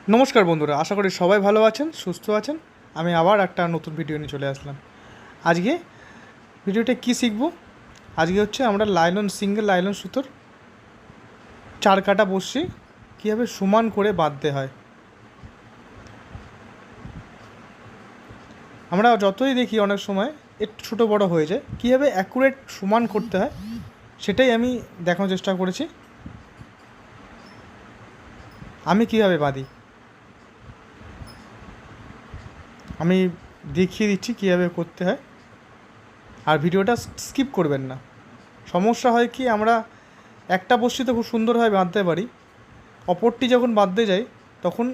নমস্কার বন্ধুরা, আশা করি সবাই ভালো আছেন, সুস্থ আছেন। আমি আবার একটা নতুন ভিডিও নিয়ে চলে আসলাম। আজকে ভিডিওটা কি শিখব? আজকে হচ্ছে আমরা সিঙ্গেল লাইলন সুতোর চার কাটা বসি কীভাবে সমান করে বাঁধতে হয়। আমরা যতই দেখি অনেক সময় একটু ছোটো বড়ো হয়ে যায়, কীভাবে অ্যাকুরেট সমান করতে হয় সেটাই আমি দেখানোর চেষ্টা করেছি। আমি কীভাবে বাঁধি আমি দেখিয়ে দিচ্ছি কীভাবে করতে হয়, আর ভিডিওটা স্কিপ করবেন না। সমস্যা হয় কি, আমরা একটা বড়শিতে খুব সুন্দরভাবে বাঁধতে পারি, অপরটি যখন বাঁধতে যাই তখন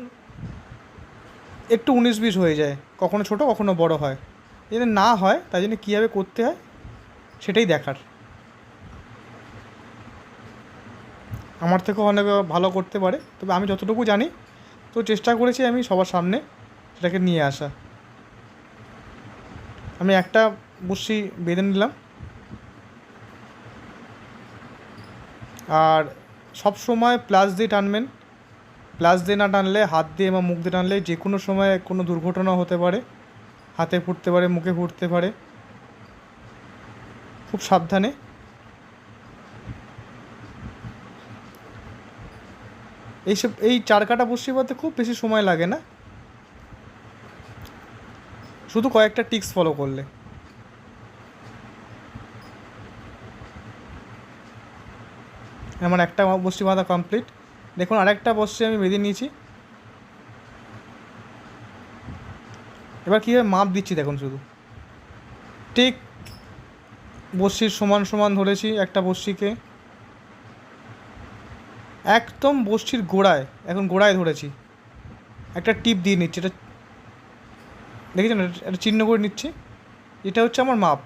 একটু 19-20 হয়ে যায়, কখনো ছোটো কখনো বড় হয়। যদি না হয় তাই জন্য কীভাবে করতে হয় সেটাই দেখার। আমার থেকেও অনেক ভালো করতে পারে, তবে আমি যতটুকু জানি তো চেষ্টা করেছি আমি সবার সামনে সেটাকে নিয়ে আসা। আমি একটা বড়শি বেঁধে নিলাম, আর সব সময় প্লাস দিয়ে টানবেন। প্লাস দিয়ে না টানলে, হাত দিয়ে বা মুখ দিয়ে টানলে যে কোনো সময় কোনো দুর্ঘটনা হতে পারে, হাতে ফুটতে পারে, মুখে ফুটতে পারে। খুব সাবধানে। এই চার কাটা বড়শি বাঁধতে খুব বেশি সময় লাগে না, শুধু কয়েকটা টিক্স ফলো করলে। আমার একটা বড়শি বাঁধা কমপ্লিট। দেখুন আরেকটা বড়শি আমি বেঁধে নিয়েছি। এবার কীভাবে মাপ দিচ্ছি দেখুন, শুধু ঠিক বড়শির সমান সমান ধরেছি একটা বড়শিকে, একদম বড়শির গোড়ায়, এখন গোড়ায় ধরেছি, একটা টিপ দিয়ে নিচ্ছি। এটা দেখেছেন, এটা চিহ্ন করে নিচ্ছি, এটা হচ্ছে আমার মাপ।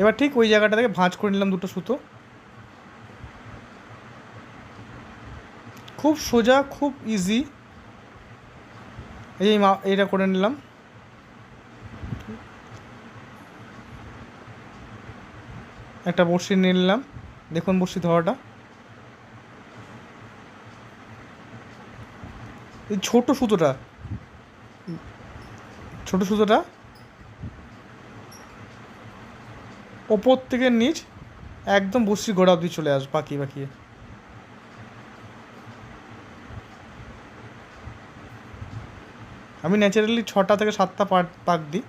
এবার ঠিক ওই জায়গাটা থেকে ভাঁজ করে নিলাম দুটো সুতো। খুব সোজা, খুব ইজি। এই এইটা করে নিলাম। একটা বড়শি নিয়ে নিলাম, দেখুন বড়শি ধরাটা। এই ছোটো সুতোটা ওপর থেকে নিচ একদম বড়শি গোড়া অবধি চলে আসবে, বাঁকিয়ে বাঁকিয়ে। আমি ন্যাচারালি 6টা থেকে 7টা পাক দিই।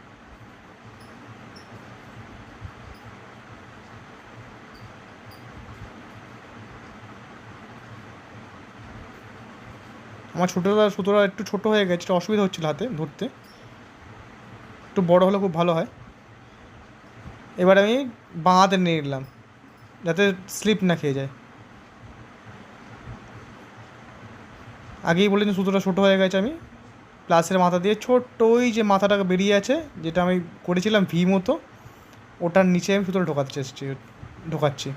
আমার সুতোটা একটু ছোটো হয়ে গেছে, অসুবিধা হচ্ছিল হাতে ধরতে, একটু বড় হলে খুব ভালো হয়। এবার আমি বাঁ হাতে নিয়ে নিলাম যাতে স্লিপ না খেয়ে যায়। আগেই বলেছি সুতোটা ছোটো হয়ে গেছে, আমি প্লাসের মাথা দিয়ে ছোট্ট ওই যে মাথাটা বেরিয়ে আছে, যেটা আমি করেছিলাম ভি মতো, ওটার নিচে আমি সুতোটা ঢোকাচ্ছি।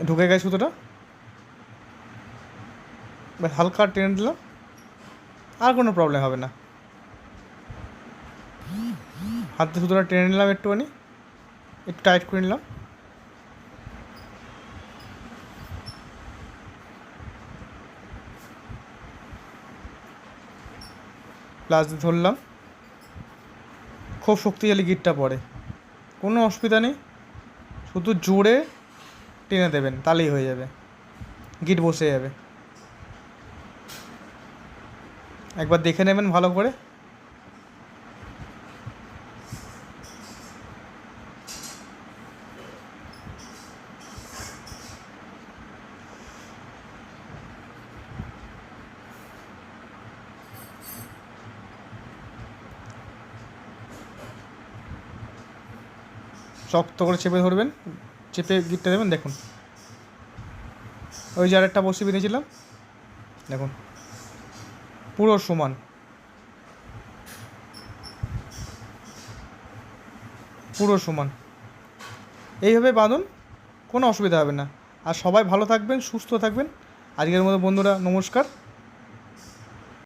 ঢুকে গেছে সুতোটা, এবার হালকা টেনে দিলাম, আর কোনো প্রবলেম হবে না। হাতে সুতোটা টেনে নিলাম, একটুখানি একটু টাইট করে নিলাম। প্লাস দিয়ে ধরলাম, খুব শক্তিশালী গিটটা পড়ে, কোনো অসুবিধা নেই, শুধু জোরে টেনে দেবেন তাহলেই হয়ে যাবে, গিট বসে যাবে। একবার দেখে নেবেন ভালো করে। শক্ত করে চেপে ধরবেন, চেপে গিটটা দেবেন। দেখুন ওই যে আরেকটা বসে বেঁধেছিলাম, দেখুন পুরো সমান, পুরো সমান। এইভাবে বাঁধুন, কোনো অসুবিধা হবে না। আর সবাই ভালো থাকবেন, সুস্থ থাকবেন। আজকের মতো বন্ধুরা, নমস্কার।